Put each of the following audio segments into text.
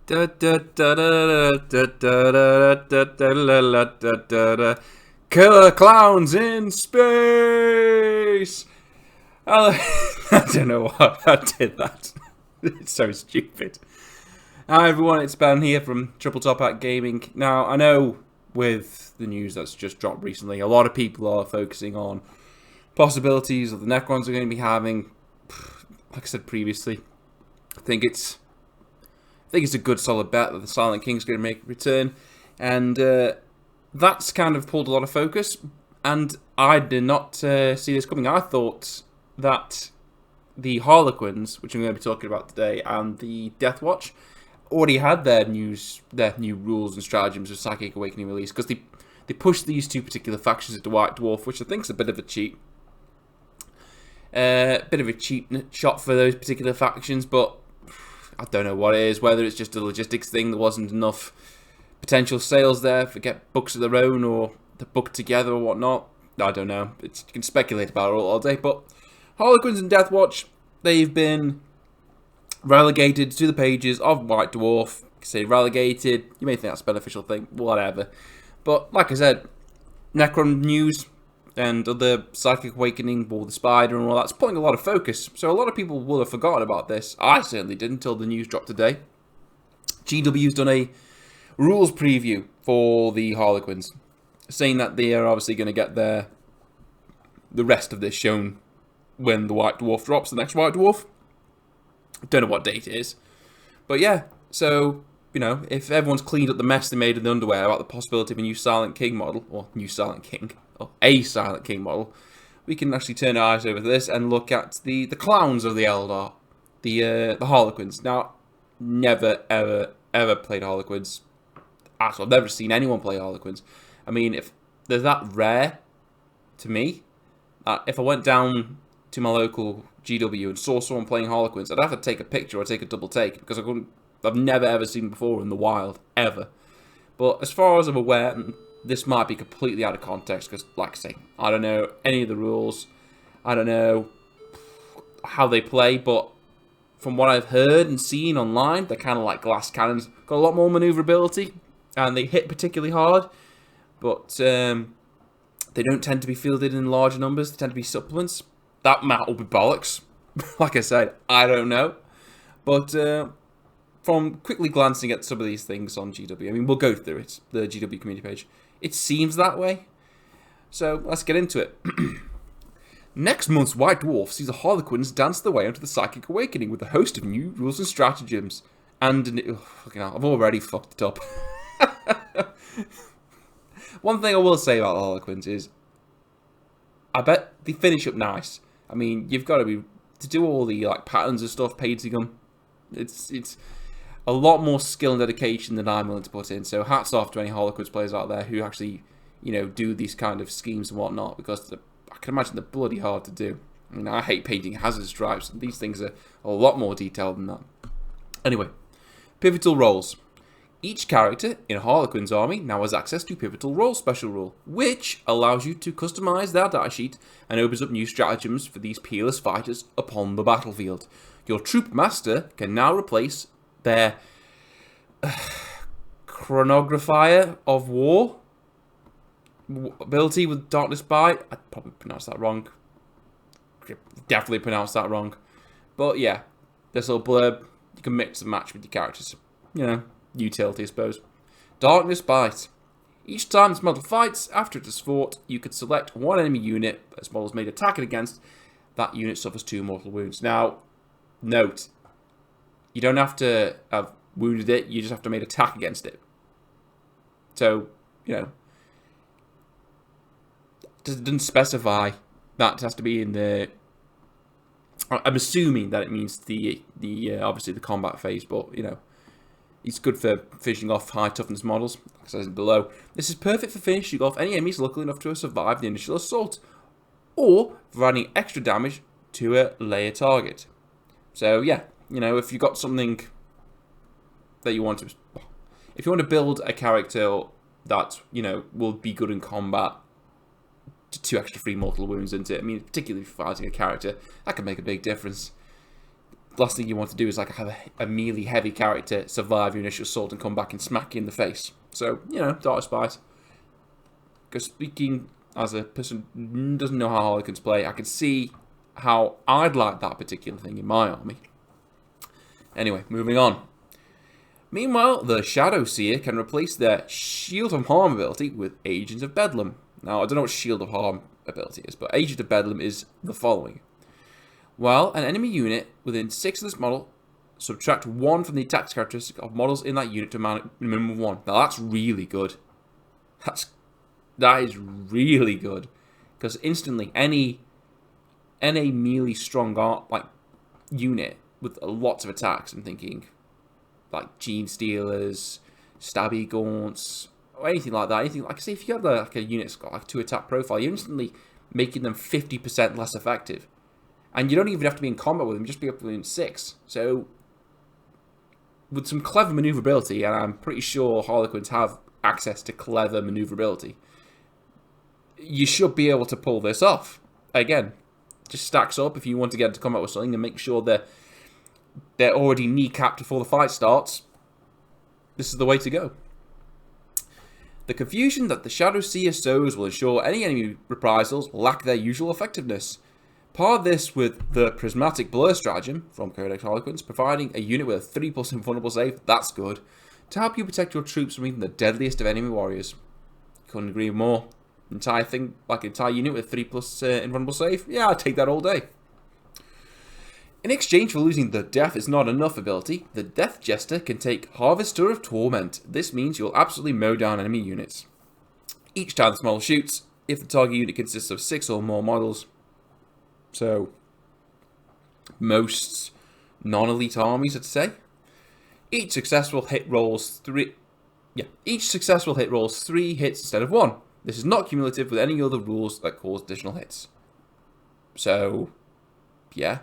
Killer clowns in space. I don't know why I did that. It's so stupid. Hi everyone, it's Ben here from TripleTopHat Gaming. Now, I know with the news that's just dropped recently, a lot of people are focusing on possibilities of the Necrons are going to be having. Like I said previously, I think it's a good solid bet that the Silent King's going to make a return, and that's kind of pulled a lot of focus. And I did not see this coming. I thought that the Harlequins, which I'm going to be talking about today, and the Death Watch already had their new rules and stratagems of Psychic Awakening release, because they pushed these two particular factions into White Dwarf, which I think is a bit of a cheat. Bit of a cheap shot for those particular factions, but I don't know what it is, whether it's just a logistics thing, there wasn't enough potential sales there for get books of their own, or the book together or whatnot. I don't know, you can speculate about it all day, but Harlequins and Death Watch, they've been relegated to the pages of White Dwarf. Say relegated, you may think that's a beneficial thing, whatever. But like I said, Necron news and other Psychic Awakening, War of the Spider and all that's putting a lot of focus. So a lot of people will have forgotten about this. I certainly didn't until the news dropped today. GW's done a rules preview for the Harlequins, saying that they are obviously going to get the rest of this shown when the White Dwarf drops, the next White Dwarf. Don't know what date it is. But yeah, so, you know, if everyone's cleaned up the mess they made in the underwear about the possibility of a new Silent King model, or a Silent King model, we can actually turn our eyes over to this and look at the clowns of the Eldar, the Harlequins. Now, never, ever played Harlequins. Actually, I've never seen anyone play Harlequins. I mean, if they're that rare to me, if I went down to my local GW and saw someone playing Harlequins, I'd have to take a picture or take a double take, because I've never ever seen them before in the wild, ever. But as far as I'm aware, this might be completely out of context, because, like I say, I don't know any of the rules. I don't know how they play, but from what I've heard and seen online, they're kind of like glass cannons. Got a lot more maneuverability, and they hit particularly hard, but they don't tend to be fielded in large numbers. They tend to be supplements. That might all be bollocks. Like I said, I don't know. But from quickly glancing at some of these things on GW, I mean, we'll go through it, the GW community page. It seems that way. So let's get into it. Next month's White Dwarf sees the Harlequins dance their way onto the Psychic Awakening with a host of new rules and stratagems. And fucking hell, I've already fucked it up. One thing I will say about the Harlequins is, I bet they finish up nice. I mean, you've got to do all the like patterns and stuff, painting them. It's a lot more skill and dedication than I'm willing to put in. So hats off to any Harlequins players out there who actually, you know, do these kind of schemes and whatnot, because I can imagine they're bloody hard to do. I mean, I hate painting hazard stripes, and these things are a lot more detailed than that. Anyway, pivotal roles. Each character in a Harlequin's army now has access to Pivotal Role Special Rule, which allows you to customize their die sheet and opens up new stratagems for these peerless fighters upon the battlefield. Your Troop Master can now replace their Chronographer of War ability with Darkness Bite. I probably pronounced that wrong. Definitely pronounced that wrong. But yeah, this little blurb, you can mix and match with your characters. You know, utility, I suppose. Darkness Bite. Each time this model fights, after it is fought, you can select one enemy unit that this model is made attacking against. That unit suffers 2 mortal wounds. Now, note, you don't have to have wounded it, you just have to make attack against it. So, you know, it doesn't specify that it has to be in the... I'm assuming that it means the obviously the combat phase, but, you know, it's good for finishing off high toughness models, like it says below. This is perfect for finishing off any enemies lucky enough to survive the initial assault, or providing extra damage to a layer target. So yeah, you know, if you've got something that you want to... If you want to build a character that, you know, will be good in combat, 2 extra free mortal wounds into it. I mean, particularly if you're fighting a character, that can make a big difference. last thing you want to do is like have a melee heavy character survive your initial assault and come back and smack you in the face. So, you know, Dark Spice. Because speaking as a person who doesn't know how Harlequins play, I can see how I'd like that particular thing in my army. Anyway, moving on. Meanwhile, the Shadow Seer can replace their Shield of Harm ability with Agent of Bedlam. Now, I don't know what Shield of Harm ability is, but Agent of Bedlam is the following. While an enemy unit within 6 of this model, subtract 1 from the attack characteristic of models in that unit to a minimum of 1. Now, that's really good. That is really good. Because instantly, any melee strong like unit with lots of attacks, I'm thinking like Gene Stealers, Stabby Gaunts, or anything like that. Anything like, say, if you have like a unit that's got like 2 attack profile, you're instantly making them 50% less effective, and you don't even have to be in combat with them; just be up within 6. So, with some clever maneuverability, and I'm pretty sure Harlequins have access to clever maneuverability, you should be able to pull this off. Again, just stacks up if you want to get into combat with something and make sure they're already kneecapped before the fight starts. This is the way to go. The confusion that the Shadow Seer sows will ensure any enemy reprisals lack their usual effectiveness. Pair this with the Prismatic Blur stratagem from Codex Harlequins, providing a unit with a 3+ invulnerable save, that's good, to help you protect your troops from even the deadliest of enemy warriors. Couldn't agree more. Entire thing, like an entire unit with 3+ invulnerable save, yeah, I'd take that all day. In exchange for losing the Death is Not Enough ability, the Death Jester can take Harvester of Torment. This means you'll absolutely mow down enemy units. Each time this model shoots, if the target unit consists of 6 or more models, so most non-elite armies, I'd say, each successful hit rolls 3 hits instead of 1. This is not cumulative with any other rules that cause additional hits. So, yeah.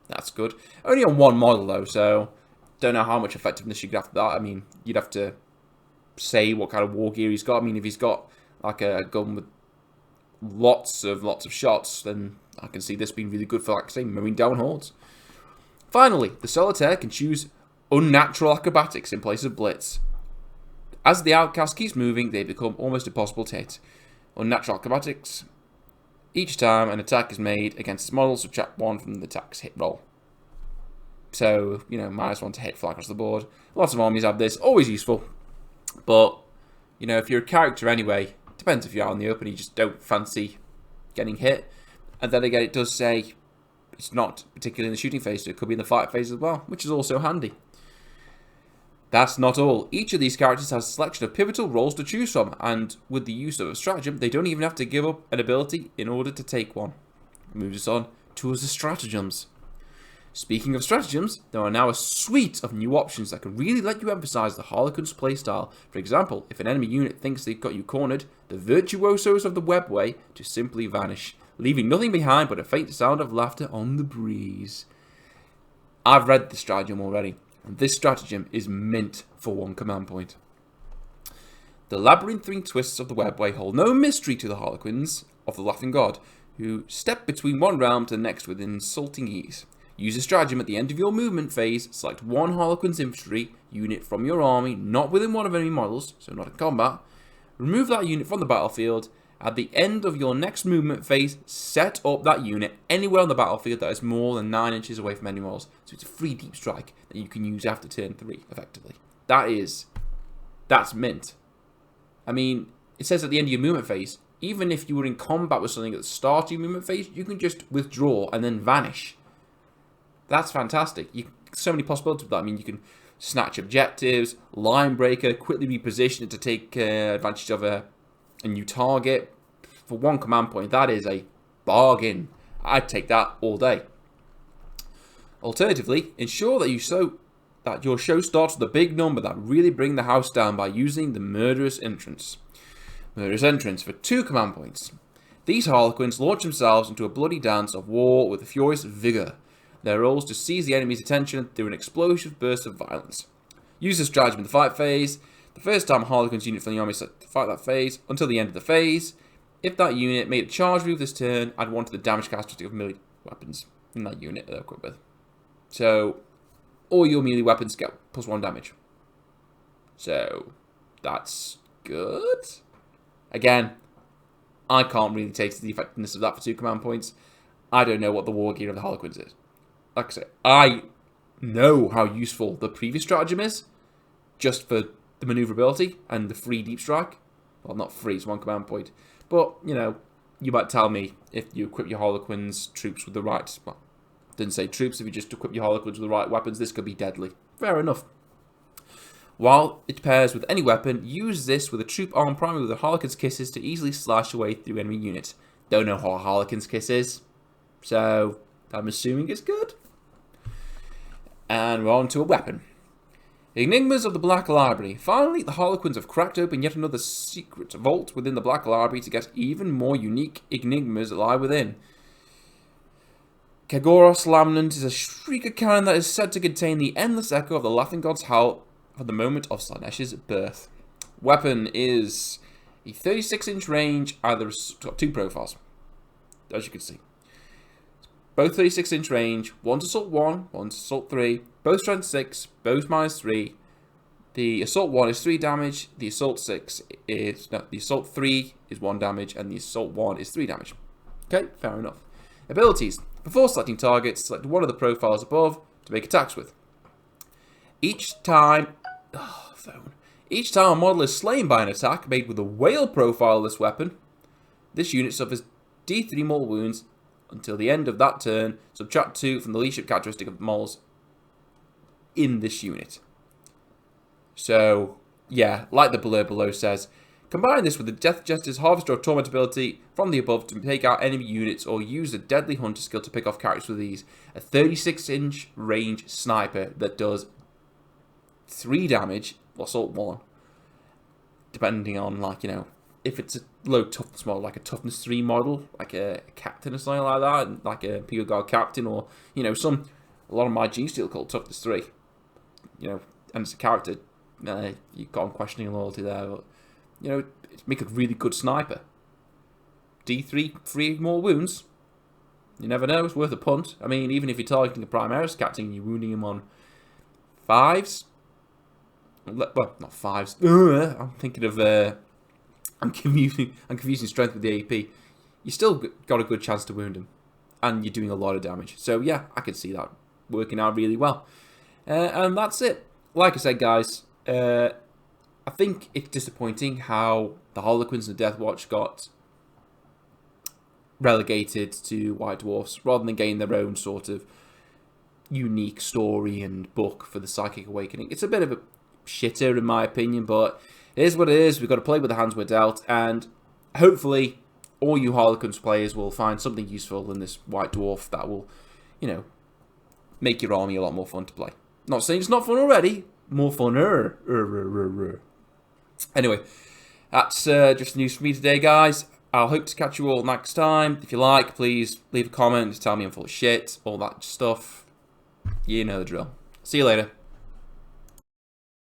That's good. Only on 1 model, though, so don't know how much effectiveness you get after that. I mean, you'd have to say what kind of war gear he's got. I mean, if he's got like a gun with lots of shots, then I can see this being really good for, like, say, mowing down hordes. Finally, the Solitaire can choose Unnatural Acrobatics in place of Blitz. As the outcast keeps moving, they become almost impossible to hit. Unnatural Acrobatics. Each time an attack is made against this model, subtract 1 from the attack's hit roll. So, you know, -1 to hit fly across the board. Lots of armies have this, always useful. But, you know, if you're a character anyway, depends if you're out in the open, you just don't fancy getting hit. And then again, it does say it's not particularly in the shooting phase, so it could be in the fight phase as well, which is also handy. That's not all. Each of these characters has a selection of pivotal roles to choose from, and with the use of a stratagem, they don't even have to give up an ability in order to take one. Moves us on to the stratagems. Speaking of stratagems, there are now a suite of new options that can really let you emphasize the Harlequin's playstyle. For example, if an enemy unit thinks they've got you cornered, the virtuosos of the webway to simply vanish, leaving nothing behind but a faint sound of laughter on the breeze. I've read this stratagem already. And this stratagem is mint for 1 command point. The labyrinthine twists of the webway hold no mystery to the Harlequins of the Laughing God, who step between one realm to the next with insulting ease. Use a stratagem at the end of your movement phase, select 1 Harlequin's infantry unit from your army, not within one of enemy models, so not in combat. Remove that unit from the battlefield. At the end of your next movement phase, set up that unit anywhere on the battlefield that is more than 9 inches away from enemy models. So it's a free deep strike that you can use after turn 3, effectively. That's mint. I mean, it says at the end of your movement phase, even if you were in combat with something at the start of your movement phase, you can just withdraw and then vanish. That's fantastic. So many possibilities with that. I mean, you can snatch objectives, line breaker, quickly reposition it to take advantage of a new target. For 1 command point, that is a bargain. I'd take that all day. Alternatively, ensure that your show starts with a big number that really bring the house down by using the Murderous Entrance. Murderous Entrance for 2 command points. These Harlequins launch themselves into a bloody dance of war with a furious vigour. Their role is to seize the enemy's attention through an explosive burst of violence. Use this stratagem in the fight phase. The first time a Harlequin's unit from the army is set to fight that phase, until the end of the phase. If that unit made a charge move this turn, add 1 to the damage characteristic of melee weapons in that unit they're equipped with. So all your melee weapons get +1 damage. So that's good. Again, I can't really take the effectiveness of that for 2 command points. I don't know what the war gear of the Harlequins is. Like I say, I know how useful the previous stratagem is, just for the maneuverability and the free deep strike. Well, not free, it's 1 command point. But, you know, you might tell me if you equip your Harlequins troops with the right... Well, didn't say troops, if you just equip your Harlequins with the right weapons, this could be deadly. Fair enough. While it pairs with any weapon, use this with a troop armed primary with a Harlequin's Kisses to easily slash away through enemy units. Don't know how a Harlequin's Kiss is, so I'm assuming it's good. And we're on to a weapon. Enigmas of the Black Library. Finally, the Harlequins have cracked open yet another secret vault within the Black Library to get even more unique enigmas that lie within. Kegoros Lamnant is a shrieker cannon that is said to contain the endless echo of the Laughing God's howl for the moment of Slaanesh's birth. Weapon is a 36-inch range, either got 2 profiles, as you can see. Both 36-inch range, one's Assault 1, one's Assault 3, both Strength 6, both -3. The Assault 1 is 3 damage, the Assault 6 is... No, the Assault 3 is 1 damage, and the Assault 1 is 3 damage. Okay, fair enough. Abilities. Before selecting targets, select one of the profiles above to make attacks with. Each time a model is slain by an attack made with a whale profile of this weapon, this unit suffers D3 mortal wounds until the end of that turn. Subtract 2 from the leadership characteristic of models in this unit. So, yeah, like the blurb below says, combine this with the Death Jester's Harvester or Torment ability from the above to take out enemy units, or use the Deadly Hunter skill to pick off characters with these. A 36-inch range sniper that does 3 damage, or Assault 1, depending on, like, you know, if it's a low toughness model, like a toughness 3 model, like a captain or something like that, like a Imperial Guard captain, or, you know, a lot of my G-Steel called toughness 3, you know, and it's a character, you've got unquestioning loyalty there, but, you know, make a really good sniper. D3, 3 more wounds, you never know, it's worth a punt. I mean, even if you're targeting a Primaris captain and you're wounding him on 5s, well, not 5s, I'm thinking of, I'm confusing strength with the AP. You still got a good chance to wound him, and you're doing a lot of damage. So yeah, I can see that working out really well. And that's it. Like I said, guys, I think it's disappointing how the Harlequins and the Death Watch got relegated to White Dwarfs rather than getting their own sort of unique story and book for the Psychic Awakening. It's a bit of a shitter in my opinion, but it is what it is. We've got to play with the hands we're dealt, and hopefully all you Harlequins players will find something useful in this White Dwarf that will, you know, make your army a lot more fun to play. Not saying it's not fun already, more funner. Anyway, that's just the news for me today, guys. I'll hope to catch you all next time. If you like, please leave a comment, just tell me I'm full of shit, all that stuff. You know the drill. See you later.